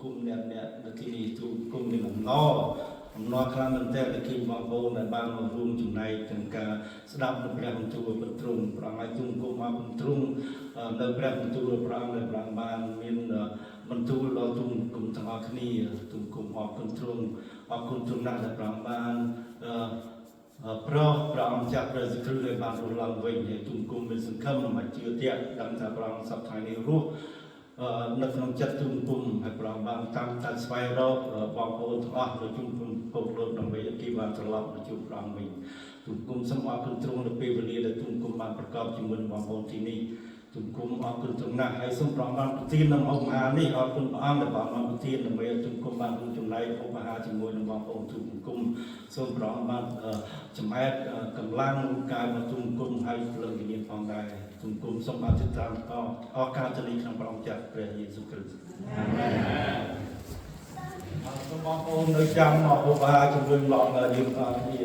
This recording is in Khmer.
គុំអ្នកនៅទីនេះទូគុំនឹងអំណរខ្លាំងមែនទែនដែលគឺបងប្អូនដែលបានមករួមចំណែកក្នុងការស្ដាប់នៅព្រះបន្ទូលបន្ទ្រង់ព្រះអង្គឲ្យទូគុំមកបន្ទ្រង់នៅព្រះបន្ទូលព្រះអង្គដែលព្រះអង្គបានមានបន្ទូលដល់ទូគុំទាំងអស់គ្នាទូគុំអរគុណទ្រង់អរគុណទ្រង់ណាស់ដែលព្រះអង្គបានព្រះអង្គចាស់ព្រះសិគ្រឹះដែលបានរស់ឡើងវិញហើយទូគុំមានសង្ឃឹមមកជឿជាក់ដឹងថាព្រះអង្គសពថ្ងៃនេះរស់នៅក្នុងចិត្តទូគុំហើយព្រះអង្គបានតាមតែស្វែងរកបងប្អូនទាំងអស់នៅជុំវិញពិភពលោកដើម្បីឲ្យគេបានត្រឡប់មកជួបព្រះអង្គវិញទូគុំសូមអរគុណទ្រង់នៅពេលវេលាដែលទូគុំបានប្រកបជាមួយនឹងបងប្អូនទីនេះទូគុំអរគុណទ្រង់ណាស់ហើយសូមព្រះអង្គបានប្រទាននៅឧបហានេះអរគុណព្រះអង្គដែលបានប្រទានដើម្បីឲ្យទូគុំបានរួមចំណែកឧបហាជាមួយនឹងបងប្អូនទូគុំសូមព្រះអង្គបានចំណែកកម្លាំងកាយមកទូគុំហើយព្រលឹងវិញ្ញាណផងដែរទូគុំសូមអធិដ្ឋានអរការជលីក្នុងព្រះអង្គចាស់ព្រះយេស៊ូវគ្រីស្ទអាមែនសូមបងប្អូននៅចាំមកឧបហាជាមួយឡងយើងអរគ្នា